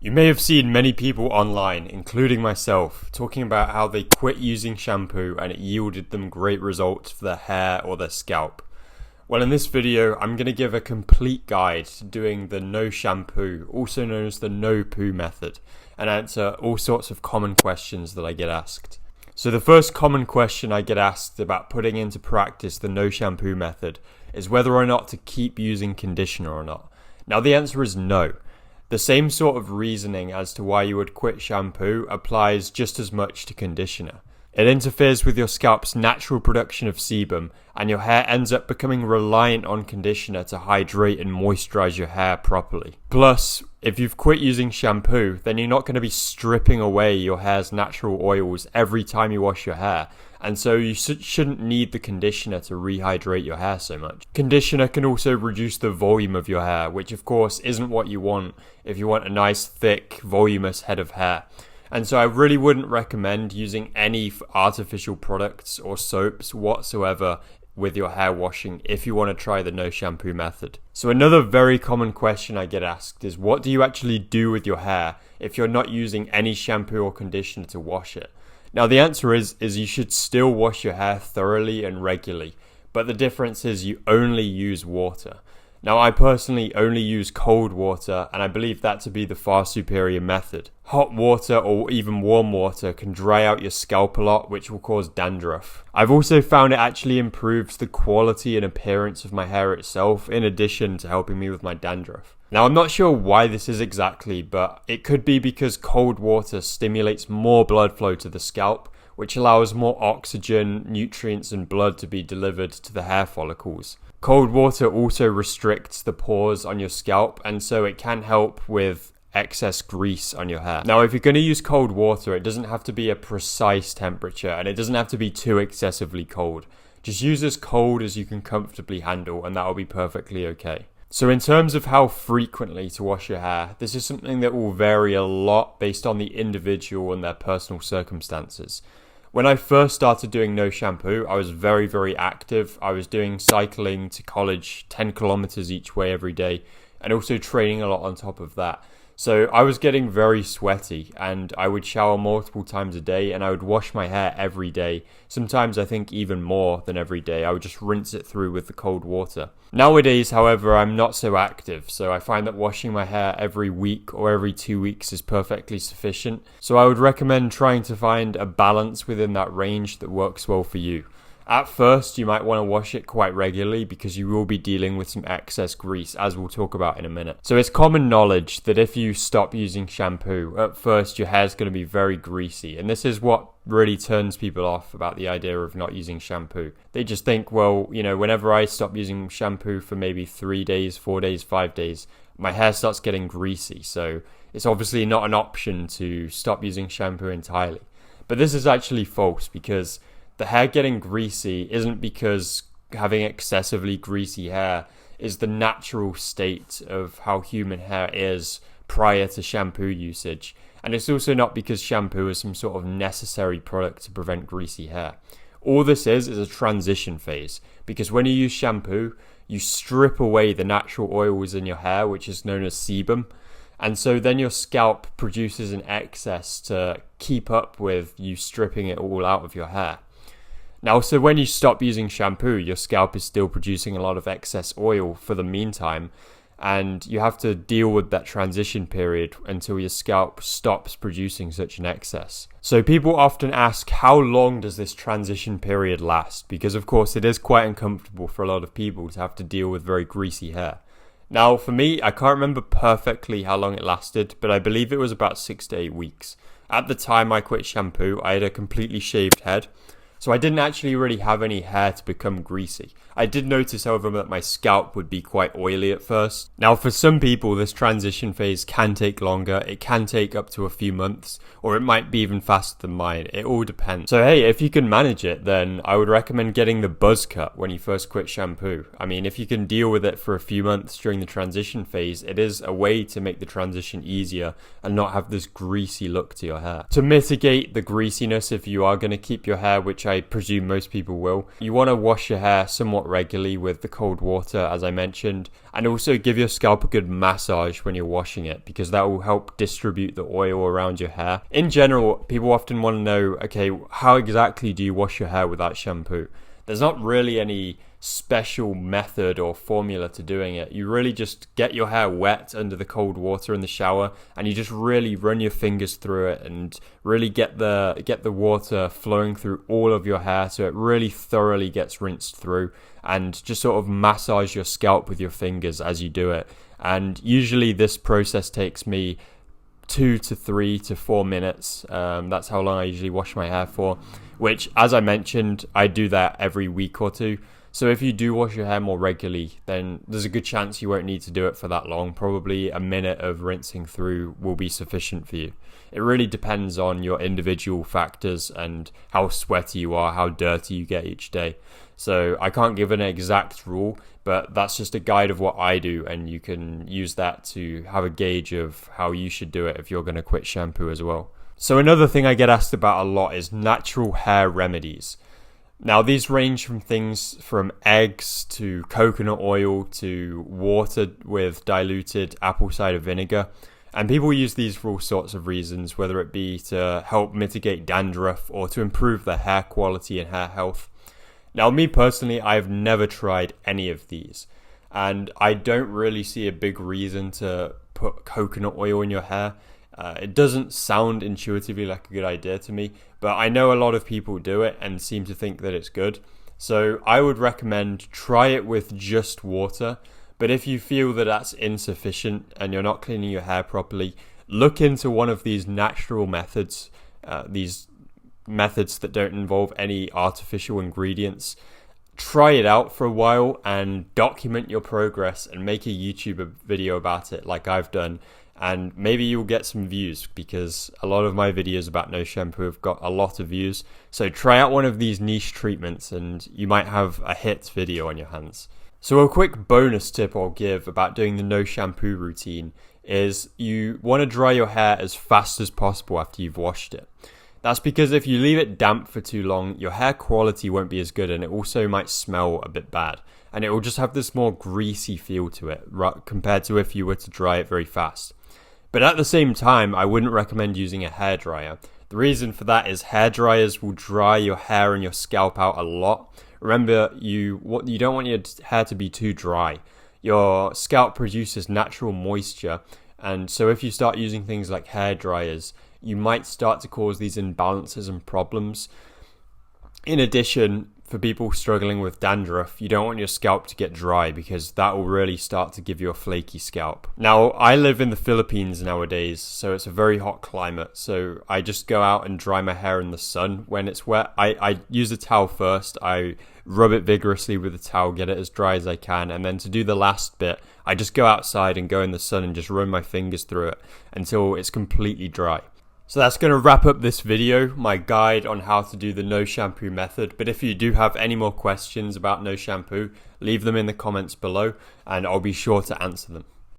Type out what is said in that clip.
You may have seen many people online, including myself, talking about how they quit using shampoo and it yielded them great results for their hair or their scalp. Well, in this video, I'm going to give a complete guide to doing the no shampoo, also known as the no poo method, and answer all sorts of common questions that I get asked. So the first common question I get asked about putting into practice the no shampoo method is whether or not to keep using conditioner or not. Now the answer is no. The same sort of reasoning as to why you would quit shampoo applies just as much to conditioner. It interferes with your scalp's natural production of sebum, and your hair ends up becoming reliant on conditioner to hydrate and moisturize your hair properly. Plus, if you've quit using shampoo, then you're not going to be stripping away your hair's natural oils every time you wash your hair, and so you shouldn't need the conditioner to rehydrate your hair so much. Conditioner can also reduce the volume of your hair, which of course isn't what you want if you want a nice, thick, voluminous head of hair. And so I really wouldn't recommend using any artificial products or soaps whatsoever with your hair washing if you want to try the no shampoo method. So another very common question I get asked is, what do you actually do with your hair if you're not using any shampoo or conditioner to wash it? Now the answer is you should still wash your hair thoroughly and regularly, but the difference is you only use water. Now I personally only use cold water, and I believe that to be the far superior method. Hot water or even warm water can dry out your scalp a lot, which will cause dandruff. I've also found it actually improves the quality and appearance of my hair itself, in addition to helping me with my dandruff. Now I'm not sure why this is exactly, but it could be because cold water stimulates more blood flow to the scalp, which allows more oxygen, nutrients and blood to be delivered to the hair follicles. Cold water also restricts the pores on your scalp, and so it can help with excess grease on your hair. Now if you're going to use cold water, it doesn't have to be a precise temperature, and it doesn't have to be too excessively cold. Just use as cold as you can comfortably handle, and that will be perfectly okay. So in terms of how frequently to wash your hair, this is something that will vary a lot based on the individual and their personal circumstances. When I first started doing no shampoo, I was very active. I was doing cycling to college 10 kilometers each way every day, and also training a lot on top of that. So I was getting very sweaty, and I would shower multiple times a day, and I would wash my hair every day. Sometimes I think even more than every day. I would just rinse it through with the cold water. Nowadays, however, I'm not so active, so I find that washing my hair every week or every 2 weeks is perfectly sufficient. So I would recommend trying to find a balance within that range that works well for you. At first, you might want to wash it quite regularly because you will be dealing with some excess grease, as we'll talk about in a minute. So it's common knowledge that if you stop using shampoo, at first your hair's going to be very greasy. And this is what really turns people off about the idea of not using shampoo. They just think, well, you know, whenever I stop using shampoo for maybe 3 days, 4 days, 5 days, my hair starts getting greasy. So it's obviously not an option to stop using shampoo entirely. But this is actually false, because the hair getting greasy isn't because having excessively greasy hair is the natural state of how human hair is prior to shampoo usage. And it's also not because shampoo is some sort of necessary product to prevent greasy hair. All this is a transition phase, because when you use shampoo, you strip away the natural oils in your hair, which is known as sebum. And so then your scalp produces an excess to keep up with you stripping it all out of your hair. Now, so when you stop using shampoo, your scalp is still producing a lot of excess oil for the meantime, and you have to deal with that transition period until your scalp stops producing such an excess. So people often ask, how long does this transition period last? Because of course it is quite uncomfortable for a lot of people to have to deal with very greasy hair. Now for me, I can't remember perfectly how long it lasted, but I believe it was about 6 to 8 weeks. At the time I quit shampoo, I had a completely shaved head, so I didn't actually really have any hair to become greasy. I did notice, however, that my scalp would be quite oily at first. Now, for some people, this transition phase can take longer. It can take up to a few months, or it might be even faster than mine. It all depends. So hey, if you can manage it, then I would recommend getting the buzz cut when you first quit shampoo. I mean, if you can deal with it for a few months during the transition phase, it is a way to make the transition easier and not have this greasy look to your hair. To mitigate the greasiness, if you are going to keep your hair, which I presume most people will. You want to wash your hair somewhat regularly with the cold water, as I mentioned, and also give your scalp a good massage when you're washing it, because that will help distribute the oil around your hair. In general, people often want to know, okay, how exactly do you wash your hair without shampoo? There's not really any special method or formula to doing it. You really just get your hair wet under the cold water in the shower, and you just really run your fingers through it and really get the water flowing through all of your hair so it really thoroughly gets rinsed through, and just sort of massage your scalp with your fingers as you do it. And usually this process takes me 2 to 3 to 4 minutes. That's how long I usually wash my hair for, which, as I mentioned, I do that every week or two. So if you do wash your hair more regularly, then there's a good chance you won't need to do it for that long. Probably a minute of rinsing through will be sufficient for you. It really depends on your individual factors and how sweaty you are, how dirty you get each day. So I can't give an exact rule, but that's just a guide of what I do, and you can use that to have a gauge of how you should do it if you're going to quit shampoo as well. So another thing I get asked about a lot is natural hair remedies. Now, these range from things from eggs to coconut oil to water with diluted apple cider vinegar. And people use these for all sorts of reasons, whether it be to help mitigate dandruff or to improve their hair quality and hair health. Now, me personally, I've never tried any of these, and I don't really see a big reason to put coconut oil in your hair. It doesn't sound intuitively like a good idea to me, but I know a lot of people do it and seem to think that it's good. So I would recommend try it with just water, but if you feel that that's insufficient and you're not cleaning your hair properly, look into one of these natural methods, these methods that don't involve any artificial ingredients. Try it out for a while and document your progress and make a YouTube video about it like I've done, and maybe you'll get some views, because a lot of my videos about no shampoo have got a lot of views. So try out one of these niche treatments and you might have a hit video on your hands. So a quick bonus tip I'll give about doing the no shampoo routine is you want to dry your hair as fast as possible after you've washed it. That's because if you leave it damp for too long, your hair quality won't be as good, and it also might smell a bit bad. And it will just have this more greasy feel to it compared to if you were to dry it very fast. But at the same time, I wouldn't recommend using a hairdryer. The reason for that is hairdryers will dry your hair and your scalp out a lot. Remember, you don't want your hair to be too dry. Your scalp produces natural moisture, and so if you start using things like hairdryers, you might start to cause these imbalances and problems. In addition, for people struggling with dandruff, you don't want your scalp to get dry, because that will really start to give you a flaky scalp. Now, I live in the Philippines nowadays, so it's a very hot climate. So I just go out and dry my hair in the sun when it's wet. I use a towel first. I rub it vigorously with a towel, get it as dry as I can. And then to do the last bit, I just go outside and go in the sun and just run my fingers through it until it's completely dry. So that's going to wrap up this video, my guide on how to do the no shampoo method. But if you do have any more questions about no shampoo, leave them in the comments below and I'll be sure to answer them.